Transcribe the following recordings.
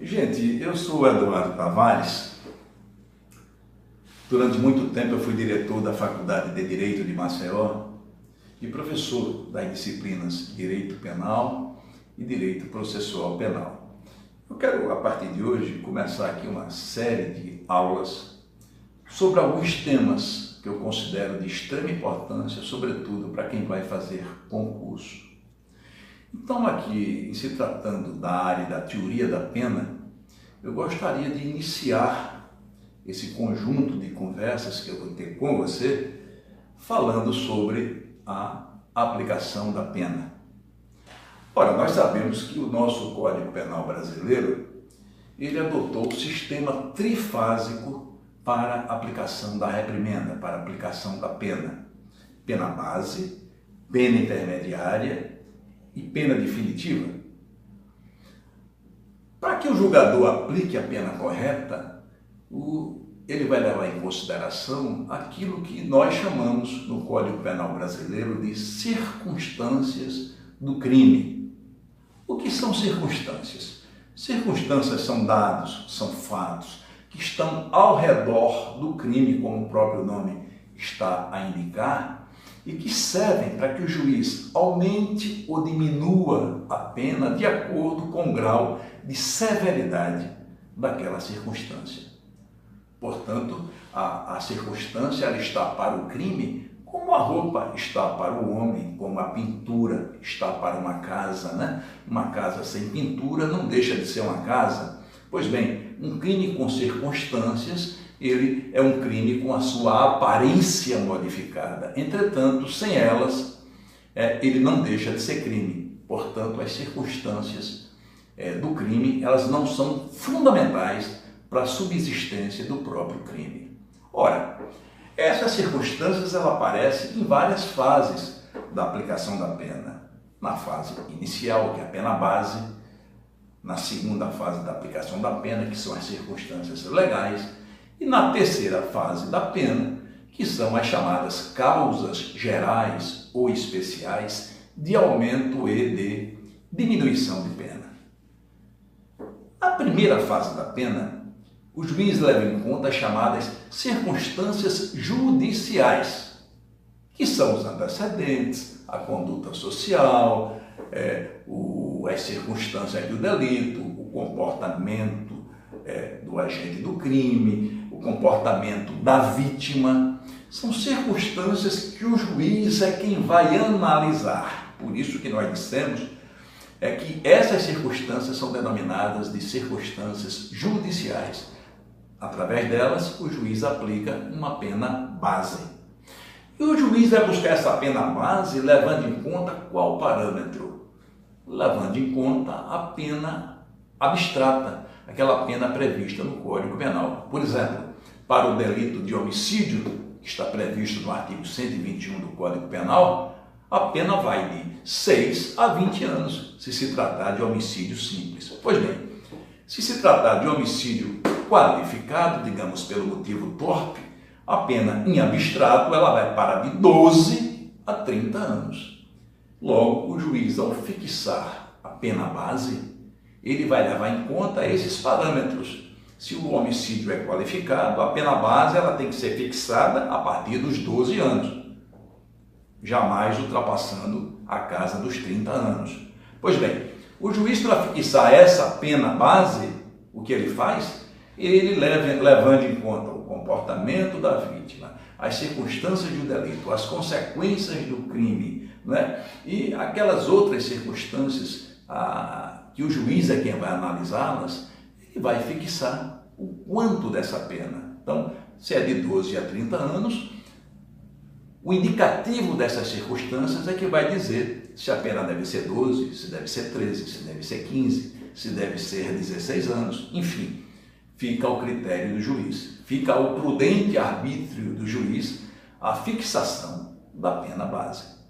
Gente, eu sou o Eduardo Tavares. Durante muito tempo eu fui diretor da Faculdade de Direito de Maceió e professor das disciplinas Direito Penal e Direito Processual Penal. Eu quero, a partir de hoje, começar aqui uma série de aulas sobre alguns temas que eu considero de extrema importância, sobretudo para quem vai fazer concurso. Então, aqui, em se tratando da área da teoria da pena, eu gostaria de iniciar esse conjunto de conversas que eu vou ter com você, falando sobre a aplicação da pena. Ora, nós sabemos que o nosso Código Penal brasileiro, ele adotou o sistema trifásico para a aplicação da reprimenda, para a aplicação da pena. Pena base, pena intermediária e pena definitiva. Para que o julgador aplique a pena correta, ele vai levar em consideração aquilo que nós chamamos no Código Penal brasileiro de circunstâncias do crime. O que são circunstâncias? Circunstâncias são dados, são fatos que estão ao redor do crime, como o próprio nome está a indicar, e que servem para que o juiz aumente ou diminua a pena de acordo com o grau de severidade daquela circunstância. Portanto, a circunstância ela está para o crime como a roupa está para o homem, como a pintura está para uma casa, né? Uma casa sem pintura não deixa de ser uma casa. Pois bem, um crime com circunstâncias, ele é um crime com a sua aparência modificada. Entretanto, sem elas, ele não deixa de ser crime. Portanto, as circunstâncias do crime, elas não são fundamentais para a subsistência do próprio crime. Ora, essas circunstâncias elas aparecem em várias fases da aplicação da pena. Na fase inicial, que é a pena base, na segunda fase da aplicação da pena, que são as circunstâncias legais, e na terceira fase da pena, que são as chamadas causas gerais ou especiais de aumento e de diminuição de pena. Na primeira fase da pena, o juiz leva em conta as chamadas circunstâncias judiciais, que são os antecedentes, a conduta social, as circunstâncias do delito, o comportamento do agente do crime, o comportamento da vítima. São circunstâncias que o juiz é quem vai analisar. Por isso que nós dissemos que essas circunstâncias são denominadas de circunstâncias judiciais. Através delas, o juiz aplica uma pena base. E o juiz vai buscar essa pena base levando em conta qual parâmetro? Levando em conta a pena abstrata, aquela pena prevista no Código Penal. Por exemplo, para o delito de homicídio, que está previsto no artigo 121 do Código Penal, a pena vai de 6 a 20 anos, se tratar de homicídio simples. Pois bem, se tratar de homicídio qualificado, digamos pelo motivo torpe, a pena em abstrato ela vai para de 12 a 30 anos. Logo, o juiz, ao fixar a pena base, ele vai levar em conta esses parâmetros. Se o homicídio é qualificado, a pena base ela tem que ser fixada a partir dos 12 anos, jamais ultrapassando a casa dos 30 anos. Pois bem, o juiz, para fixar essa pena base, o que ele faz? Ele levando em conta o comportamento da vítima, as circunstâncias do delito, as consequências do crime, né? E aquelas outras circunstâncias que o juiz é quem vai analisá-las, ele vai fixar o quanto dessa pena. Então, se é de 12 a 30 anos, o indicativo dessas circunstâncias é que vai dizer se a pena deve ser 12, se deve ser 13, se deve ser 15, se deve ser 16 anos, enfim. Fica ao critério do juiz, fica ao prudente arbítrio do juiz a fixação da pena base.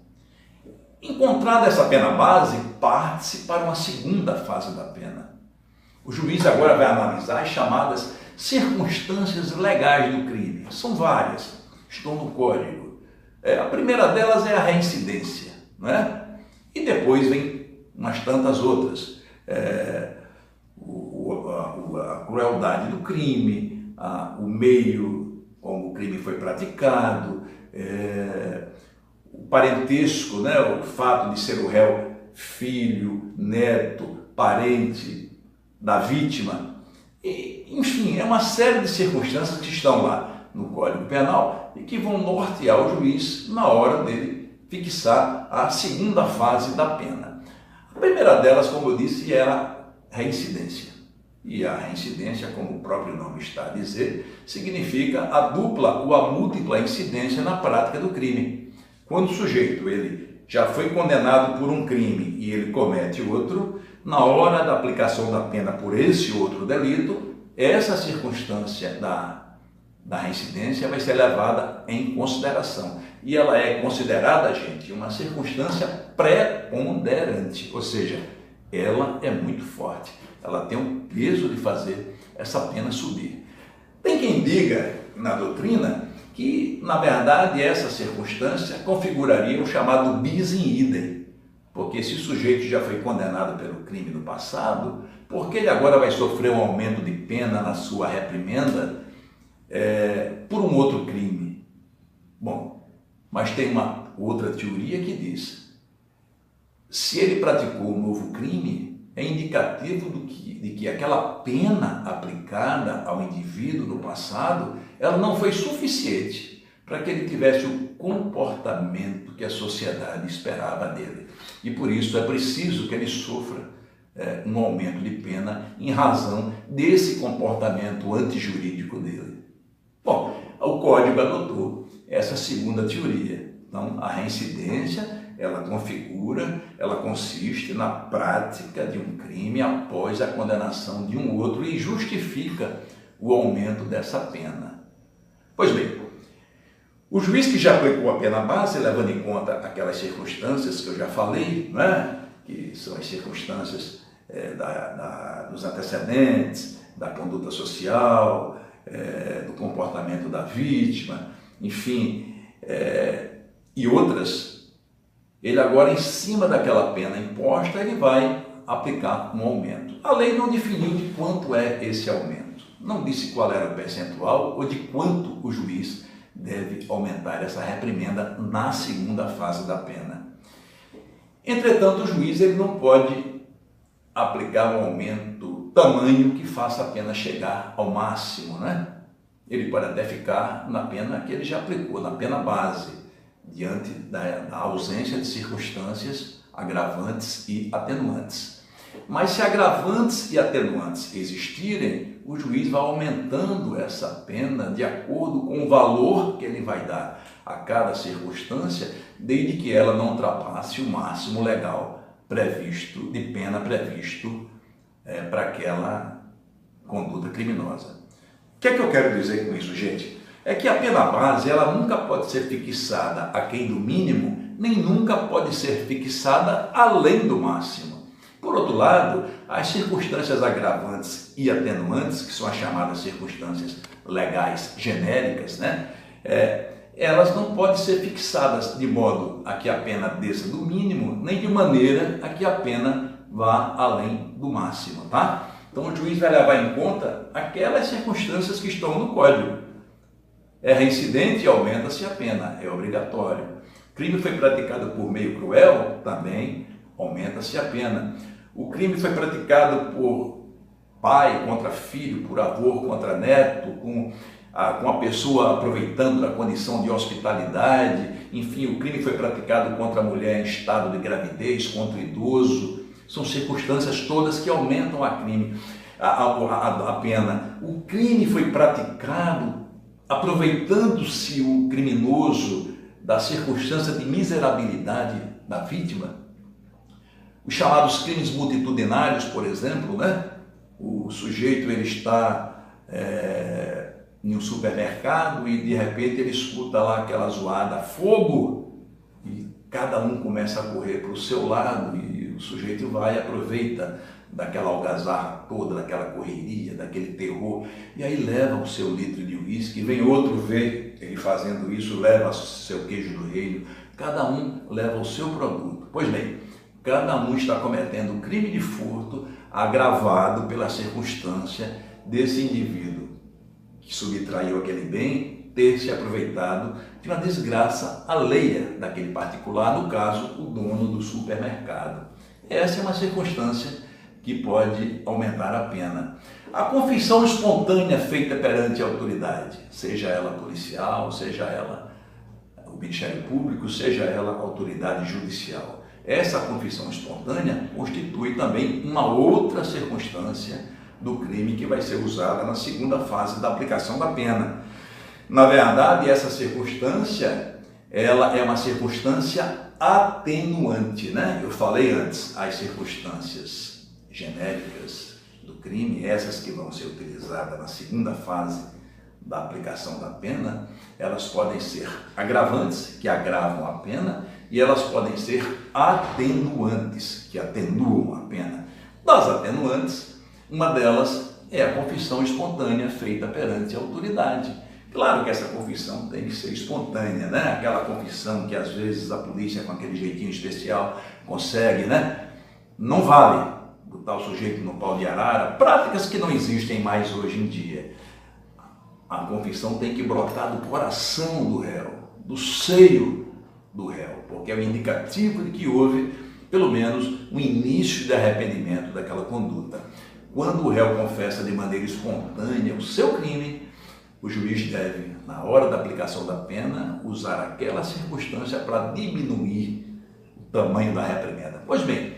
Encontrada essa pena base, parte-se para uma segunda fase da pena. O juiz agora vai analisar as chamadas circunstâncias legais do crime. São várias, estão no Código. A primeira delas é a reincidência, não é? E depois vem umas tantas outras. a crueldade do crime, o meio como o crime foi praticado, o parentesco, né? O fato de ser o réu filho, neto, parente da vítima. Enfim, é uma série de circunstâncias que estão lá no Código Penal e que vão nortear o juiz na hora dele fixar a segunda fase da pena. A primeira delas, como eu disse, é a reincidência. E a reincidência, como o próprio nome está a dizer, significa a dupla ou a múltipla incidência na prática do crime. Quando o sujeito ele já foi condenado por um crime e ele comete outro, na hora da aplicação da pena por esse outro delito, essa circunstância da reincidência vai ser levada em consideração. E ela é considerada, gente, uma circunstância preponderante, ou seja, ela é muito forte, ela tem um peso de fazer essa pena subir. Tem quem diga na doutrina que, na verdade, essa circunstância configuraria o chamado bis in idem, porque se o sujeito já foi condenado pelo crime do passado, por que ele agora vai sofrer um aumento de pena na sua reprimenda por um outro crime? Bom, mas tem uma outra teoria que diz: se ele praticou um novo crime, é indicativo de que aquela pena aplicada ao indivíduo no passado, ela não foi suficiente para que ele tivesse o comportamento que a sociedade esperava dele. E por isso é preciso que ele sofra um aumento de pena em razão desse comportamento antijurídico dele. Bom, o Código adotou essa segunda teoria. Então, a reincidência, ela consiste na prática de um crime após a condenação de um outro e justifica o aumento dessa pena. Pois bem, o juiz que já aplicou a pena base, levando em conta aquelas circunstâncias que eu já falei, né, que são as circunstâncias dos antecedentes, da conduta social, do comportamento da vítima, enfim, e outras, ele agora, em cima daquela pena imposta, ele vai aplicar um aumento. A lei não definiu de quanto é esse aumento, não disse qual era o percentual ou de quanto o juiz deve aumentar essa reprimenda na segunda fase da pena. Entretanto, o juiz ele não pode aplicar um aumento tamanho que faça a pena chegar ao máximo, né? Ele pode até ficar na pena que ele já aplicou, na pena base, diante da ausência de circunstâncias agravantes e atenuantes. Mas se agravantes e atenuantes existirem, o juiz vai aumentando essa pena de acordo com o valor que ele vai dar a cada circunstância, desde que ela não ultrapasse o máximo legal previsto, de pena previsto para aquela conduta criminosa. O que é que eu quero dizer com isso, gente? É que a pena base, ela nunca pode ser fixada aquém do mínimo, nem nunca pode ser fixada além do máximo. Por outro lado, as circunstâncias agravantes e atenuantes, que são as chamadas circunstâncias legais genéricas, né? Elas não podem ser fixadas de modo a que a pena desça do mínimo, nem de maneira a que a pena vá além do máximo, tá? Então o juiz vai levar em conta aquelas circunstâncias que estão no Código. É reincidente e aumenta-se a pena, é obrigatório. Crime foi praticado por meio cruel, também aumenta-se a pena. O crime foi praticado por pai contra filho, por avô contra neto, com a pessoa aproveitando da condição de hospitalidade. Enfim, o crime foi praticado contra a mulher em estado de gravidez, contra o idoso. São circunstâncias todas que aumentam a pena. O crime foi praticado aproveitando-se o criminoso da circunstância de miserabilidade da vítima. Os chamados crimes multitudinários, por exemplo, né? O sujeito ele está em um supermercado e de repente ele escuta lá aquela zoada, fogo, e cada um começa a correr para o seu lado e o sujeito vai e aproveita daquela algazarra toda, daquela correria, daquele terror, e aí leva o seu litro de uísque, vem outro ver ele fazendo isso, leva o seu queijo do reino, cada um leva o seu produto. Pois bem, cada um está cometendo um crime de furto agravado pela circunstância desse indivíduo que subtraiu aquele bem ter se aproveitado de uma desgraça alheia daquele particular, no caso, o dono do supermercado. Essa é uma circunstância que pode aumentar a pena. A confissão espontânea feita perante a autoridade, seja ela policial, seja ela o Ministério Público, seja ela a autoridade judicial. Essa confissão espontânea constitui também uma outra circunstância do crime que vai ser usada na segunda fase da aplicação da pena. Na verdade, essa circunstância, ela é uma circunstância atenuante, né? Eu falei antes, as circunstâncias genéricas do crime, essas que vão ser utilizadas na segunda fase da aplicação da pena, elas podem ser agravantes, que agravam a pena, e elas podem ser atenuantes, que atenuam a pena. Das atenuantes, uma delas é a confissão espontânea feita perante a autoridade. Claro que essa confissão tem que ser espontânea, né? Aquela confissão que às vezes a polícia, com aquele jeitinho especial, consegue, né? Não vale botar o sujeito no pau de arara, práticas que não existem mais hoje em dia. A confissão tem que brotar do coração do réu, do seio do réu, porque é um indicativo de que houve, pelo menos, um início de arrependimento daquela conduta. Quando o réu confessa de maneira espontânea o seu crime, o juiz deve, na hora da aplicação da pena, usar aquela circunstância para diminuir o tamanho da reprimenda. Pois bem,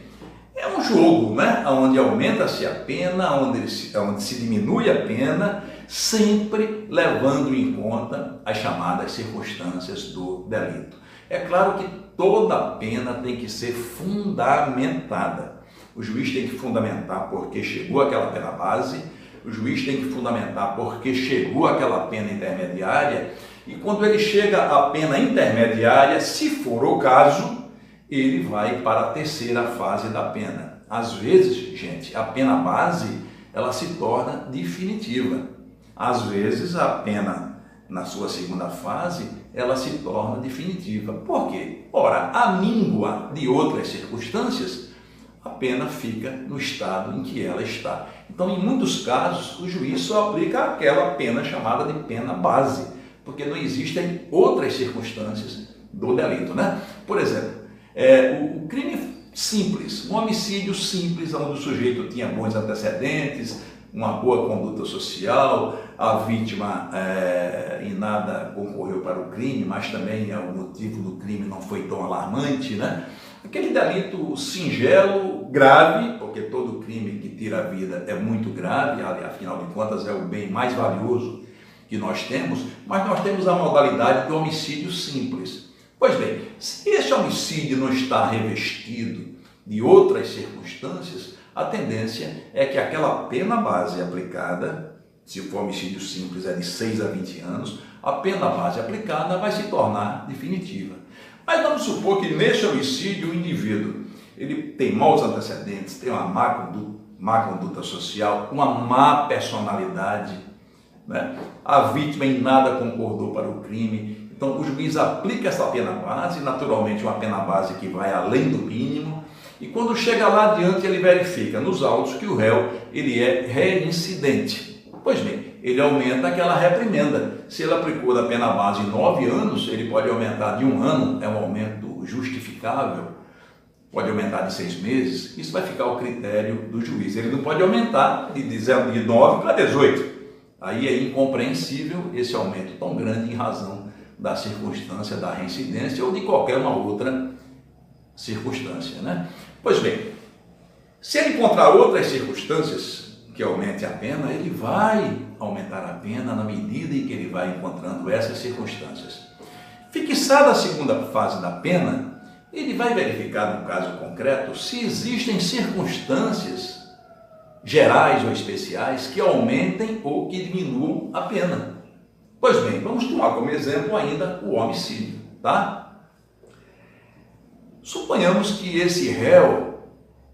é um jogo, né? Onde aumenta-se a pena, onde se diminui a pena, sempre levando em conta as chamadas circunstâncias do delito. É claro que toda pena tem que ser fundamentada. O juiz tem que fundamentar porque chegou àquela pena base, o juiz tem que fundamentar porque chegou àquela pena intermediária, e quando ele chega à pena intermediária, se for o caso, ele vai para a terceira fase da pena. Às vezes, gente, a pena base, ela se torna definitiva. Às vezes, a pena, na sua segunda fase, ela se torna definitiva. Por quê? Ora, à míngua de outras circunstâncias, a pena fica no estado em que ela está. Então, em muitos casos, o juiz só aplica aquela pena chamada de pena base, porque não existem outras circunstâncias do delito, né? Por exemplo, o crime simples, um homicídio simples, onde o sujeito tinha bons antecedentes, uma boa conduta social, a vítima em nada concorreu para o crime, mas também o motivo do crime não foi tão alarmante, né? Aquele delito singelo, grave, porque todo crime que tira a vida é muito grave, afinal de contas é o bem mais valioso que nós temos, mas nós temos a modalidade do homicídio simples. Pois bem, se esse homicídio não está revestido de outras circunstâncias, a tendência é que aquela pena base aplicada, se for homicídio simples é de 6 a 20 anos, a pena base aplicada vai se tornar definitiva. Mas vamos supor que nesse homicídio o indivíduo ele tem maus antecedentes, tem uma má conduta social, uma má personalidade, né? A vítima em nada concordou para o crime. Então o juiz aplica essa pena base, naturalmente uma pena base que vai além do mínimo, e quando chega lá adiante ele verifica nos autos que o réu ele é reincidente. Pois bem, ele aumenta aquela reprimenda. Se ele aplicou da pena base 9 anos, ele pode aumentar de 1 ano, é um aumento justificável, pode aumentar de 6 meses, isso vai ficar ao critério do juiz. Ele não pode aumentar de 9 para 18. Aí é incompreensível esse aumento tão grande em razão da circunstância da reincidência ou de qualquer uma outra circunstância, né? Pois bem, se ele encontrar outras circunstâncias que aumente a pena, ele vai aumentar a pena na medida em que ele vai encontrando essas circunstâncias. Fixada a segunda fase da pena, ele vai verificar no caso concreto se existem circunstâncias gerais ou especiais que aumentem ou que diminuam a pena. Pois bem, vamos tomar como exemplo ainda o homicídio, tá? Suponhamos que esse réu,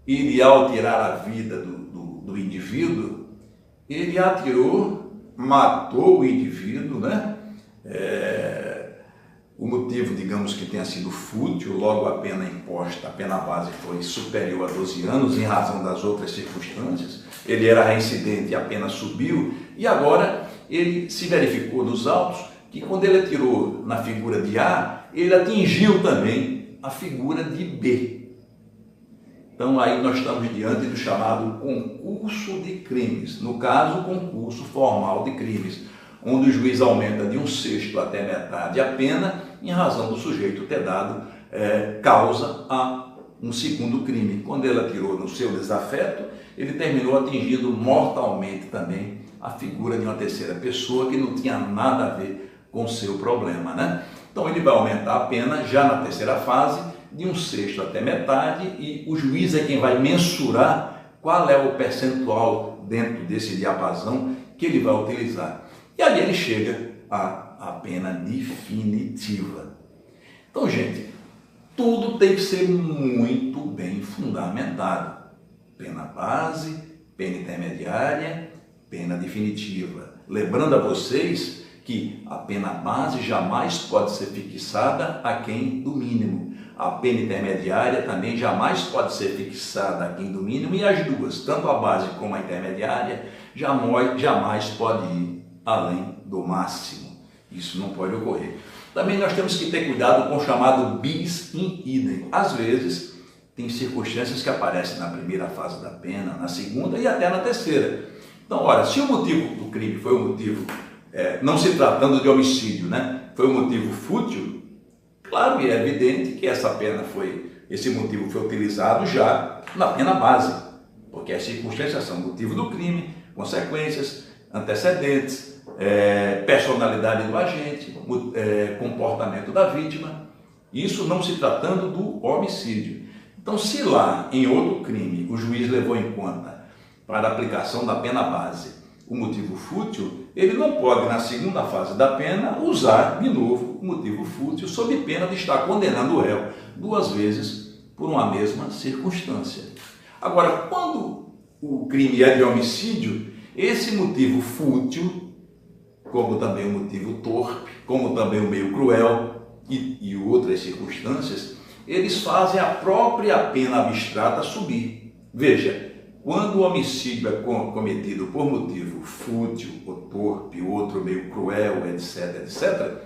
ele ao tirar a vida do indivíduo, ele atirou, matou o indivíduo, né? O motivo, digamos que tenha sido fútil, logo a pena imposta, a pena base foi superior a 12 anos em razão das outras circunstâncias. ele era reincidente e a pena subiu, e agora ele se verificou nos autos que quando ele atirou na figura de A, ele atingiu também a figura de B. Então aí nós estamos diante do chamado concurso de crimes, no caso, concurso formal de crimes, onde o juiz aumenta de 1/6 até metade a pena, em razão do sujeito ter dado causa a um segundo crime. Quando ele atirou no seu desafeto, ele terminou atingindo mortalmente também a figura de uma terceira pessoa que não tinha nada a ver com o seu problema, né? Então ele vai aumentar a pena já na terceira fase, de 1/6 até metade, e o juiz é quem vai mensurar qual é o percentual dentro desse diapasão que ele vai utilizar. E ali ele chega à pena definitiva. Então, gente, tudo tem que ser muito bem fundamentado. Pena base, pena intermediária, pena definitiva. Lembrando a vocês que a pena base jamais pode ser fixada aquém do mínimo. A pena intermediária também jamais pode ser fixada aquém do mínimo, e as duas, tanto a base como a intermediária, jamais pode ir além do máximo. Isso não pode ocorrer. Também nós temos que ter cuidado com o chamado bis in idem. Às vezes, tem circunstâncias que aparecem na primeira fase da pena, na segunda e até na terceira. Então, ora, se o motivo do crime foi um motivo, não se tratando de homicídio, né, foi um motivo fútil, claro e é evidente que esse motivo foi utilizado já na pena base, porque as circunstâncias são motivo do crime, consequências, antecedentes, personalidade do agente, comportamento da vítima, isso não se tratando do homicídio. Então, se lá em outro crime o juiz levou em conta para a aplicação da pena base o motivo fútil, ele não pode, na segunda fase da pena, usar de novo o motivo fútil, sob pena de estar condenando o réu 2 vezes por uma mesma circunstância. Agora, quando o crime é de homicídio, esse motivo fútil, como também o motivo torpe, como também o meio cruel e outras circunstâncias, eles fazem a própria pena abstrata subir. Veja, quando o homicídio é cometido por motivo fútil, ou torpe, outro meio cruel, etc., etc.,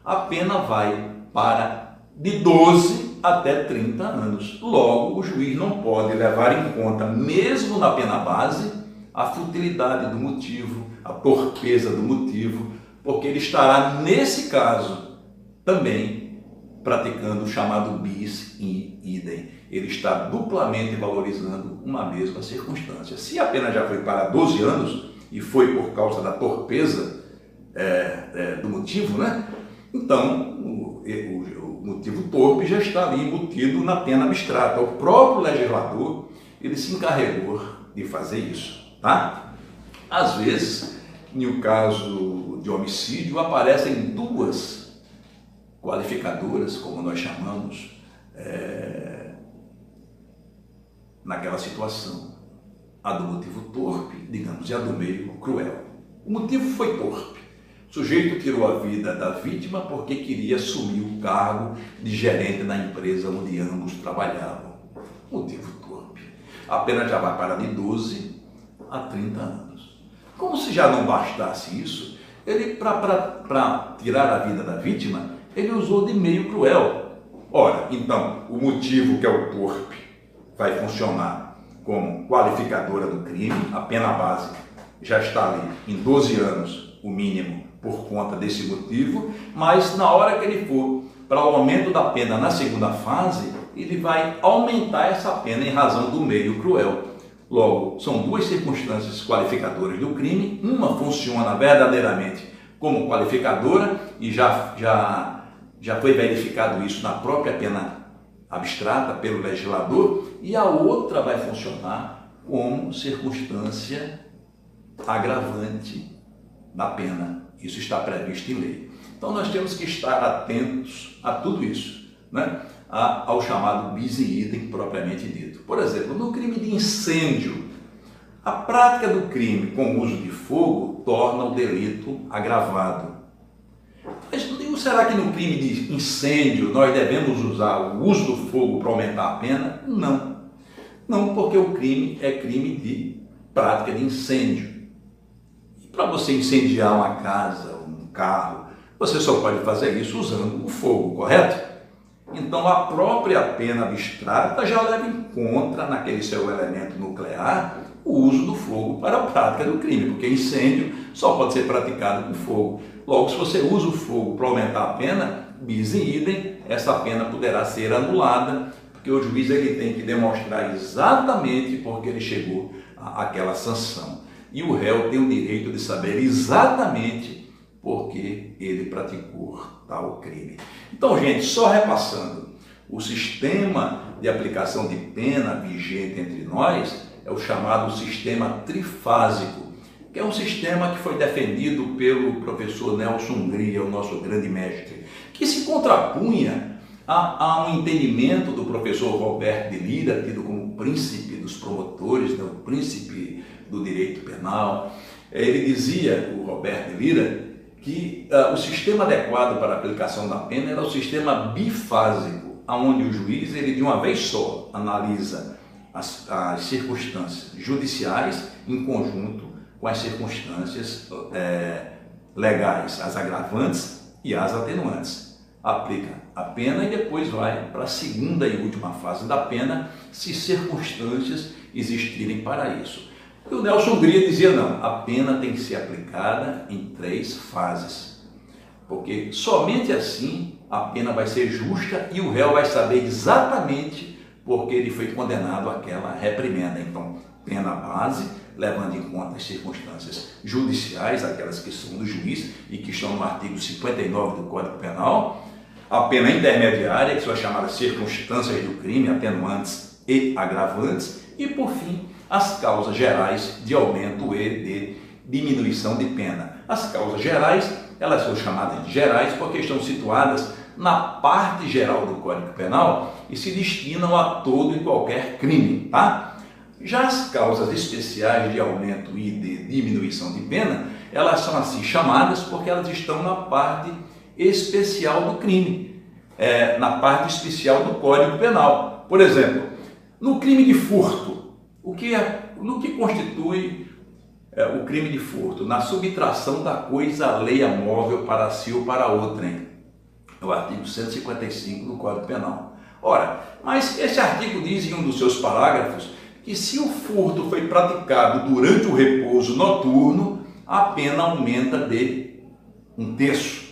a pena vai para de 12 até 30 anos. Logo, o juiz não pode levar em conta, mesmo na pena base, a futilidade do motivo, a torpeza do motivo, porque ele estará, nesse caso, também praticando o chamado bis in idem. Ele está duplamente valorizando uma mesma circunstância. Se a pena já foi para 12 anos, e foi por causa da torpeza do motivo, né? Então, o motivo torpe já está ali embutido na pena abstrata. O próprio legislador, ele se encarregou de fazer isso, tá? Às vezes, no caso de homicídio, aparecem 2 qualificadoras, como nós chamamos, naquela situação. A do motivo torpe, digamos, e a do meio cruel. O motivo foi torpe. O sujeito tirou a vida da vítima porque queria assumir o cargo de gerente na empresa onde ambos trabalhavam. Motivo torpe. A pena já vai para de 12 a 30 anos. Como se já não bastasse isso, ele, para tirar a vida da vítima, ele usou de meio cruel. Ora, então, o motivo, que é o torpe, vai funcionar como qualificadora do crime, a pena base já está ali em 12 anos, o mínimo, por conta desse motivo, mas na hora que ele for para o aumento da pena na segunda fase, ele vai aumentar essa pena em razão do meio cruel. Logo, são 2 circunstâncias qualificadoras do crime, uma funciona verdadeiramente como qualificadora e já foi verificado isso na própria pena abstrata pelo legislador, e a outra vai funcionar como circunstância agravante da pena. Isso está previsto em lei. Então nós temos que estar atentos a tudo isso, né? Ao chamado bis in idem propriamente dito. Por exemplo, no crime de incêndio, a prática do crime com uso de fogo torna o delito agravado. Mas será que no crime de incêndio nós devemos usar o uso do fogo para aumentar a pena? Não. Não, porque o crime é crime de prática de incêndio. E para você incendiar uma casa, um carro, você só pode fazer isso usando o fogo, correto? Então a própria pena abstrata já leva em conta, naquele seu elemento nuclear, o uso do fogo para a prática do crime, porque incêndio só pode ser praticado com fogo. Logo, se você usa o fogo para aumentar a pena, bis in idem, essa pena poderá ser anulada, porque o juiz ele tem que demonstrar exatamente porque ele chegou àquela sanção. E o réu tem o direito de saber exatamente porque ele praticou tal crime. Então, gente, só repassando, o sistema de aplicação de pena vigente entre nós é o chamado sistema trifásico, que é um sistema que foi defendido pelo professor Nelson Hungria, o nosso grande mestre, que se contrapunha a um entendimento do professor Roberto de Lira, tido como príncipe dos promotores, né, o príncipe do direito penal. Ele dizia, o Roberto de Lira, que o sistema adequado para a aplicação da pena era o sistema bifásico, onde o juiz, ele de uma vez só, analisa as circunstâncias judiciais em conjunto com as circunstâncias legais, as agravantes e as atenuantes. Aplica a pena e depois vai para a segunda e última fase da pena, se circunstâncias existirem para isso. E o Nelson Hungria dizia não, a pena tem que ser aplicada em 3 fases, porque somente assim a pena vai ser justa e o réu vai saber exatamente porque ele foi condenado àquela reprimenda. Então, pena base, levando em conta as circunstâncias judiciais, aquelas que são do juiz e que estão no artigo 59 do Código Penal. A pena intermediária, que são as chamadas circunstâncias do crime, atenuantes e agravantes. E, por fim, as causas gerais de aumento e de diminuição de pena. As causas gerais, elas são chamadas de gerais porque estão situadas na parte geral do Código Penal e se destinam a todo e qualquer crime, tá? Já as causas especiais de aumento e de diminuição de pena, elas são assim chamadas porque elas estão na parte especial do crime, na parte especial do Código Penal. Por exemplo, no crime de furto, no que constitui o crime de furto? Na subtração da coisa alheia móvel para si ou para outrem. É o artigo 155 do Código Penal. Ora, mas esse artigo diz em um dos seus parágrafos que se o furto foi praticado durante o repouso noturno, a pena aumenta de 1/3.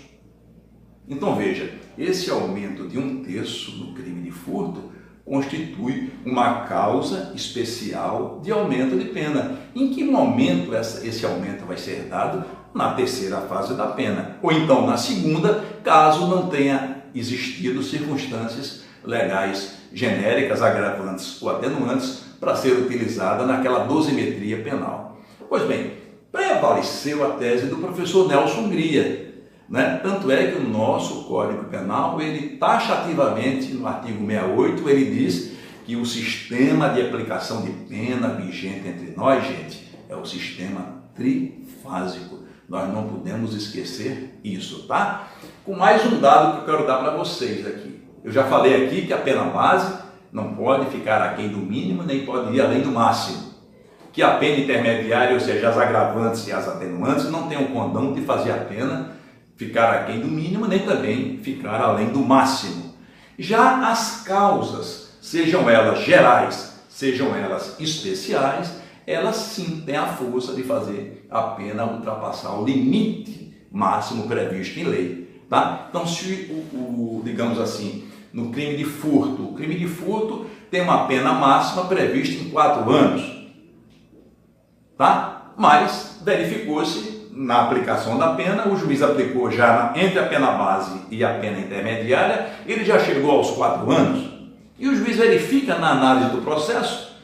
Então veja, esse aumento de 1/3 no crime de furto constitui uma causa especial de aumento de pena. Em que momento esse aumento vai ser dado? Na terceira fase da pena, ou então na segunda, caso não tenha existido circunstâncias legais genéricas, agravantes ou atenuantes para ser utilizada naquela dosimetria penal. Pois bem, prevaleceu a tese do professor Nelson Hungria, né? Tanto é que o nosso Código Penal, ele taxativamente, no artigo 68, ele diz que o sistema de aplicação de pena vigente entre nós, gente, é o sistema trifásico. Nós não podemos esquecer isso, tá? Com mais um dado que eu quero dar para vocês aqui. Eu já falei aqui que a pena base não pode ficar aquém do mínimo, nem pode ir além do máximo. Que a pena intermediária, ou seja, as agravantes e as atenuantes, não tem o condão de fazer a pena ficar aquém do mínimo, nem também ficar além do máximo. Já as causas, sejam elas gerais, sejam elas especiais, elas sim têm a força de fazer a pena ultrapassar o limite máximo previsto em lei, tá? Então, se digamos assim, no crime de furto, o crime de furto tem uma pena máxima prevista em 4 anos, tá? Mas verificou-se na aplicação da pena, o juiz aplicou já entre a pena base e a pena intermediária, ele já chegou aos 4 anos, e o juiz verifica na análise do processo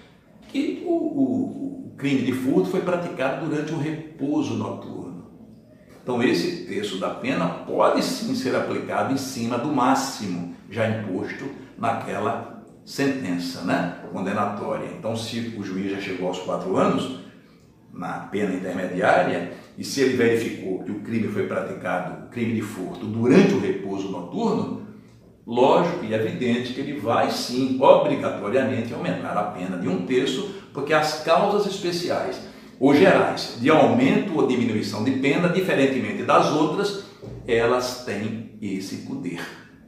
que o crime de furto foi praticado durante o repouso noturno. Então esse terço da pena pode sim ser aplicado em cima do máximo já imposto naquela sentença, né, condenatória. Então se o juiz já chegou aos 4 anos na pena intermediária e se ele verificou que o crime foi praticado, o crime de furto, durante o repouso noturno, lógico e evidente que ele vai sim, obrigatoriamente, aumentar a pena de 1/3, porque as causas especiais ou gerais de aumento ou diminuição de pena, diferentemente das outras, elas têm esse poder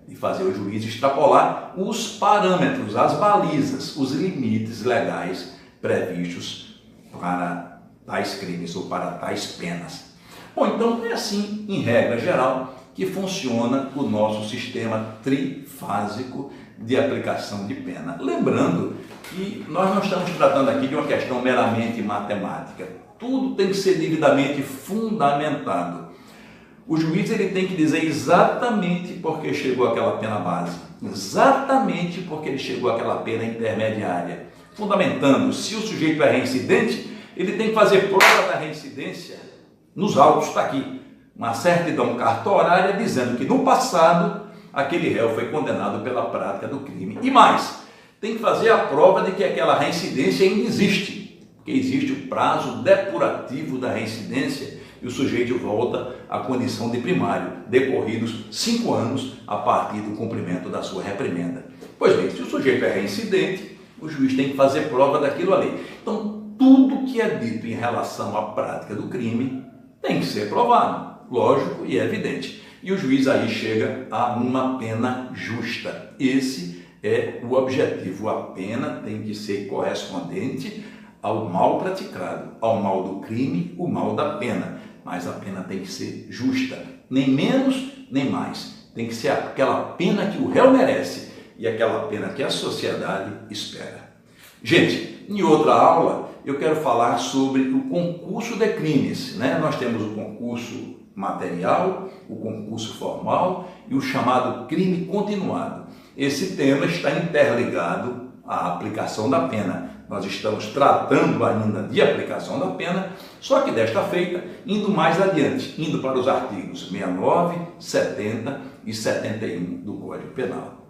de fazer o juiz extrapolar os parâmetros, as balizas, os limites legais previstos para tais crimes ou para tais penas. Bom, então é assim, em regra geral, que funciona o nosso sistema trifásico de aplicação de pena. Lembrando que nós não estamos tratando aqui de uma questão meramente matemática. Tudo tem que ser devidamente fundamentado. O juiz ele tem que dizer exatamente por que chegou àquela pena base, exatamente porque ele chegou àquela pena intermediária. Fundamentando, se o sujeito é reincidente, ele tem que fazer prova da reincidência nos autos, está aqui, uma certidão cartorária dizendo que no passado aquele réu foi condenado pela prática do crime. E mais, tem que fazer a prova de que aquela reincidência ainda existe, porque existe o prazo depurativo da reincidência e o sujeito volta à condição de primário, decorridos 5 anos a partir do cumprimento da sua reprimenda. Pois bem, se o sujeito é reincidente, o juiz tem que fazer prova daquilo ali. Então, tudo que é dito em relação à prática do crime tem que ser provado, lógico e evidente. E o juiz aí chega a uma pena justa. Esse é o objetivo. A pena tem que ser correspondente ao mal praticado, ao mal do crime, o mal da pena. Mas a pena tem que ser justa, nem menos nem mais. Tem que ser aquela pena que o réu merece e aquela pena que a sociedade espera. Gente, em outra aula eu quero falar sobre o concurso de crimes, né? Nós temos o concurso material, o concurso formal e o chamado crime continuado. Esse tema está interligado à aplicação da pena. Nós estamos tratando ainda de aplicação da pena, só que desta feita, indo mais adiante, indo para os artigos 69, 70 e 71 do Código Penal.